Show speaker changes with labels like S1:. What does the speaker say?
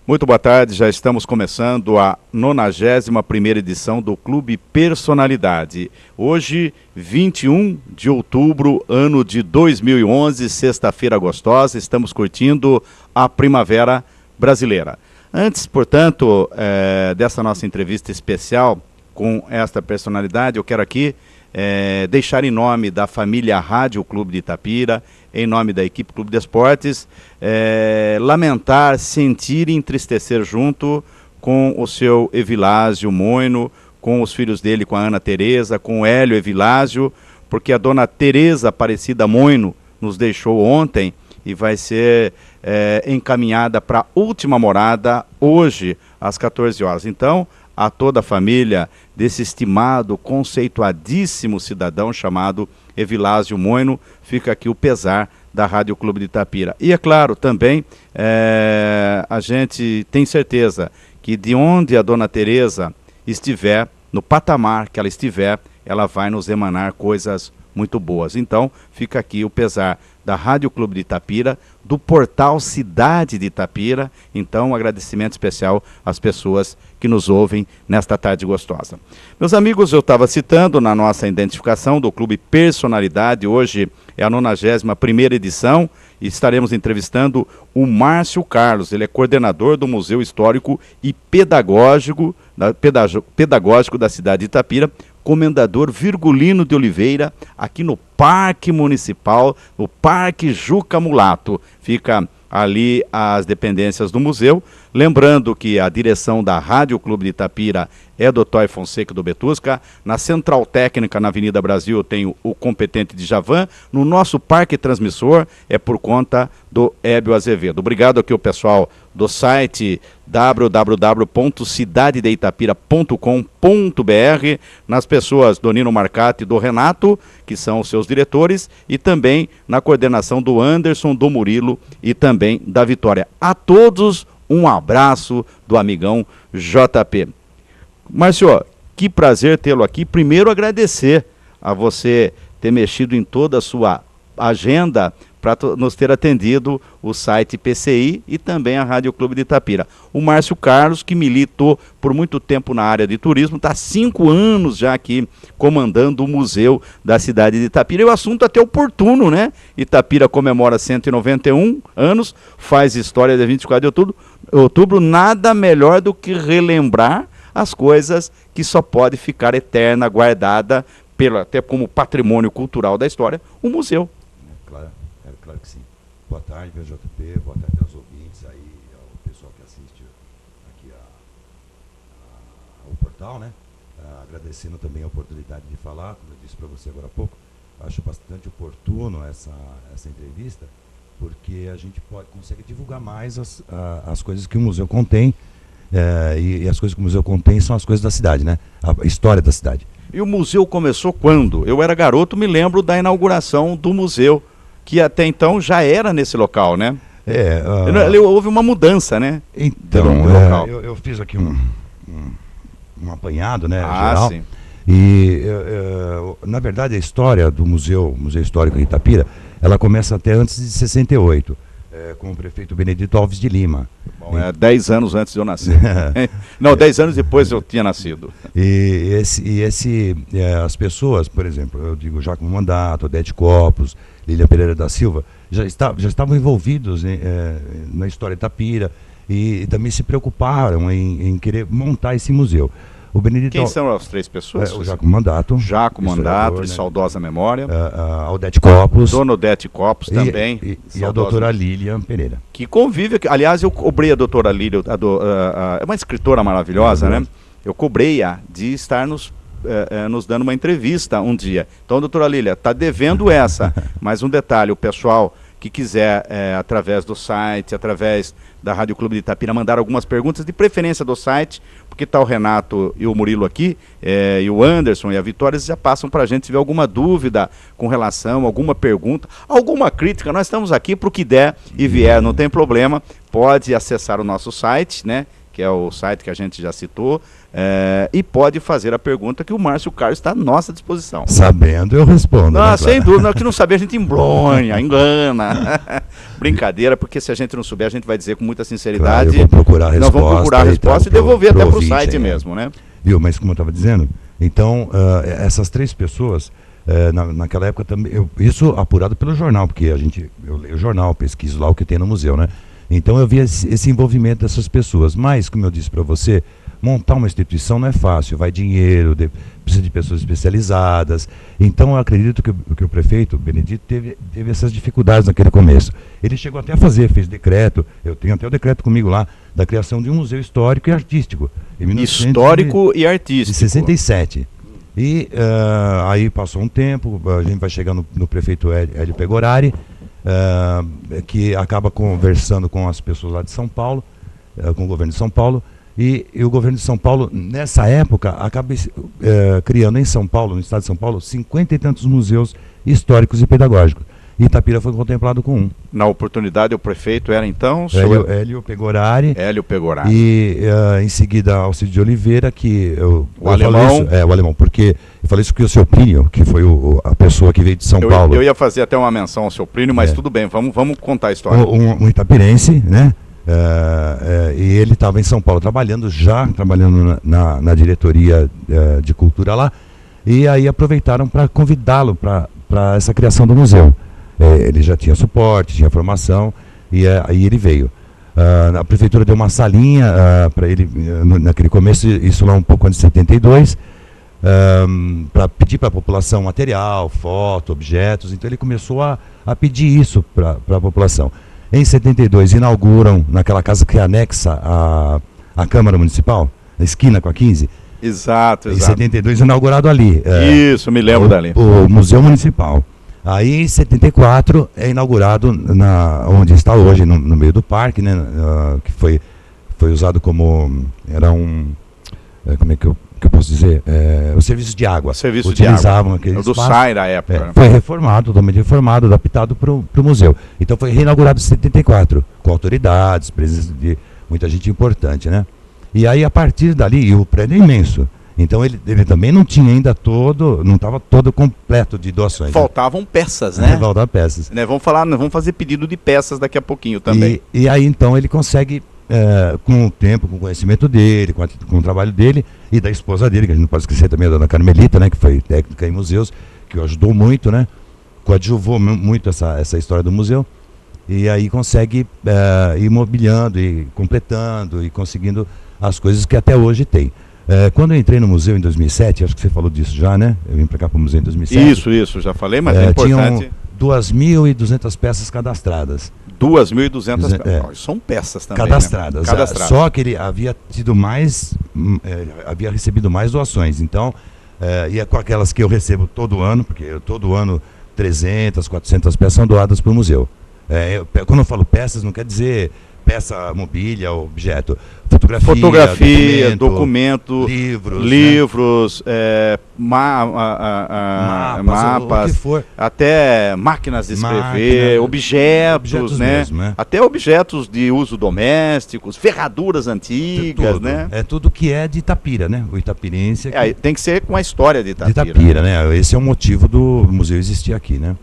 S1: Muito boa tarde, já estamos começando a 91ª edição do Clube Personalidade. Hoje, 21 de outubro, ano de 2011, sexta-feira gostosa, estamos curtindo a primavera brasileira. Antes, portanto, dessa nossa entrevista especial com esta personalidade, eu quero aqui deixar em nome da família Rádio Clube de Itapira, em nome da equipe Clube de Esportes, lamentar, sentir e entristecer junto com o seu Evilásio Moino, com os filhos dele, com a Ana Tereza, com o Hélio Evilásio, porque a dona Tereza Aparecida Moino nos deixou ontem e vai ser encaminhada para a última morada hoje, às 14 horas. Então, a toda a família desse estimado, conceituadíssimo cidadão chamado Evilásio Moino, fica aqui o pesar da Rádio Clube de Itapira. E é claro, também, a gente tem certeza que de onde a dona Tereza estiver, no patamar que ela estiver, ela vai nos emanar coisas muito boas. Então, fica aqui o pesar da Rádio Clube de Itapira, do portal Cidade de Itapira. Então, um agradecimento especial às pessoas que nos ouvem nesta tarde gostosa. Meus amigos, eu estava citando na nossa identificação do Clube Personalidade, hoje é a 91ª edição, e estaremos entrevistando o Márcio Carlos. Ele é coordenador do Museu Histórico e Pedagógico da cidade de Itapira, Comendador Virgulino de Oliveira, aqui no Parque Municipal, no Parque Juca Mulato. Fica ali as dependências do museu. Lembrando que a direção da Rádio Clube de Itapira é do Toy Fonseca do Betusca. Na Central Técnica, na Avenida Brasil, tem o competente de Javan. No nosso Parque Transmissor é por conta do Hébio Azevedo. Obrigado aqui ao pessoal do site www.cidadedeitapira.com.br, nas pessoas do Nino Marcati e do Renato, que são os seus diretores, e também na coordenação do Anderson, do Murilo e também da Vitória. A todos, um abraço do amigão JP. Márcio, que prazer tê-lo aqui. Primeiro, agradecer a você ter mexido em toda a sua agenda para nos ter atendido o site PCI e também a Rádio Clube de Itapira. O Márcio Carlos, que militou por muito tempo na área de turismo, está há 5 anos já aqui comandando o museu da cidade de Itapira. E o assunto até oportuno, né? Itapira comemora 191 anos, faz história de 24 de outubro, nada melhor do que relembrar as coisas que só pode ficar eterna, guardada, até como patrimônio cultural da história, o museu.
S2: Claro que sim. Boa tarde, JP, boa tarde aos ouvintes aí, ao pessoal que assiste aqui ao portal, né? Agradecendo também a oportunidade de falar, como eu disse para você agora há pouco, acho bastante oportuno essa entrevista, porque a gente consegue divulgar mais as coisas que o museu contém, e as coisas que o museu contém são as coisas da cidade, né? A história da cidade.
S1: E o museu começou quando? Eu era garoto, me lembro da inauguração do museu, que até então já era nesse local, né? Houve uma mudança, né?
S2: Então, eu fiz aqui um apanhado, né, geral.
S1: Sim.
S2: E, na verdade, a história do Museu Histórico de Itapira, ela começa até antes de 68, com o prefeito Benedito Alves de Lima.
S1: Bom, 10 anos antes de eu nascer. Não, 10 anos depois eu tinha nascido.
S2: As pessoas, por exemplo, eu digo Jacomo Mandato, Odete Copos, Lília Pereira da Silva, já estavam envolvidos na história de Itapira e também se preocuparam em querer montar esse museu. O Benedito
S1: Quem são as 3 pessoas?
S2: O Jacomo Mandato.
S1: Jacomo Mandato, de saudosa memória.
S2: A Odete Copos.
S1: Dona Odete Copos também.
S2: E a doutora Lilian Pereira.
S1: Que convive, aliás, eu cobrei a doutora Lilian, é uma escritora maravilhosa, né? Eu cobrei-a de estar nos dando uma entrevista um dia. Então, doutora Lília, está devendo essa. Mas um detalhe, o pessoal que quiser, através do site, através da Rádio Clube de Itapira, mandar algumas perguntas, de preferência do site, porque está o Renato e o Murilo aqui, e o Anderson e a Vitória, eles já passam para a gente, se tiver alguma dúvida com relação, alguma pergunta, alguma crítica, nós estamos aqui para o que der e vier, não tem problema, pode acessar o nosso site, né? que é o site que a gente já citou, e pode fazer a pergunta que o Márcio Carlos está à nossa disposição.
S2: Sabendo, eu respondo.
S1: Não, sem dúvida, que não saber a gente emblonha, engana. Brincadeira, porque se a gente não souber, a gente vai dizer com muita sinceridade.
S2: Claro, eu vou procurar a resposta.
S1: Nós vamos procurar a resposta e devolver até para o site
S2: aí,
S1: mesmo, né?
S2: Viu, mas como eu estava dizendo, então, essas 3 pessoas, naquela época também, isso apurado pelo jornal, porque eu leio o jornal, pesquiso lá o que tem no museu, né? Então eu vi esse envolvimento dessas pessoas, mas, como eu disse para você, montar uma instituição não é fácil, vai dinheiro, precisa de pessoas especializadas. Então eu acredito que o prefeito Benedito teve essas dificuldades naquele começo. Ele chegou até a fez decreto, eu tenho até o decreto comigo lá, da criação de um museu histórico e artístico.
S1: Histórico e artístico.
S2: Em 67. E aí passou um tempo, a gente vai chegar no prefeito Hélio Pegorari, que acaba conversando com as pessoas lá de São Paulo, com o governo de São Paulo, e o governo de São Paulo, nessa época, acaba criando em São Paulo, no estado de São Paulo, 50 e tantos museus históricos e pedagógicos. E Itapira foi contemplado com um.
S1: Na oportunidade, o prefeito era então...
S2: Hélio Pegorari.
S1: Hélio Pegorari.
S2: E em seguida, Alcides de Oliveira, que...
S1: O alemão.
S2: O alemão, porque eu falei isso que o seu Plínio, que foi a pessoa que veio de São Paulo.
S1: Eu ia fazer até uma menção ao seu Plínio, mas tudo bem, vamos contar a história.
S2: Um itapirense, né? E ele estava em São Paulo trabalhando na diretoria de cultura lá, e aí aproveitaram para convidá-lo para essa criação do museu. Ele já tinha suporte, tinha formação, e aí ele veio. A prefeitura deu uma salinha para ele, naquele começo, isso lá um pouco antes de 72, para pedir para a população material, foto, objetos. Então ele começou a pedir isso para a população. Em 72 inauguram naquela casa que é anexa à Câmara Municipal, na esquina com a 15.
S1: Exato.
S2: Em 72 inaugurado ali.
S1: Isso, me lembro dali.
S2: O Museu Municipal. Aí em 74 é inaugurado onde está hoje, no meio do parque, né? Que foi usado como... Era como é que eu posso dizer? O serviço de água. Utilizavam aquele espaço.
S1: Do SAI da época.
S2: Foi reformado, totalmente reformado, adaptado para o museu. Então foi reinaugurado em 74, com autoridades, presença de muita gente importante, né? E aí a partir dali, e o prédio é imenso. Então ele também não tinha ainda não estava todo completo de doações.
S1: Faltavam peças, né?
S2: Faltavam peças.
S1: Vamos fazer pedido de peças daqui a pouquinho também.
S2: E aí então ele consegue, com o tempo, com o conhecimento dele, com o trabalho dele e da esposa dele, que a gente não pode esquecer também, a dona Carmelita, né, que foi técnica em museus, que o ajudou muito, né? Coadjuvou muito essa história do museu. E aí consegue ir mobiliando e completando e conseguindo as coisas que até hoje tem. Quando eu entrei no museu em 2007, acho que você falou disso já, né? Eu vim para cá para o museu em 2007.
S1: Isso, já falei, mas é importante.
S2: Tinham 2.200 peças cadastradas.
S1: 2.200 peças. São peças também,
S2: cadastradas. Né? Só que ele havia tido havia recebido mais doações. Então, e é com aquelas que eu recebo todo ano, porque todo ano 300, 400 peças são doadas para o museu. Quando eu falo peças, não quer dizer peça, mobília, objeto. Fotografia,
S1: documento, livros, né? Mapas,
S2: o que for.
S1: Até máquinas de escrever, objetos, né?
S2: Mesmo, né?
S1: Até objetos de uso domésticos, ferraduras antigas, né?
S2: É tudo que é de Itapira, né? O itapirense.
S1: Tem que ser com a história de Itapira.
S2: Né? Esse é o motivo do museu existir aqui, né?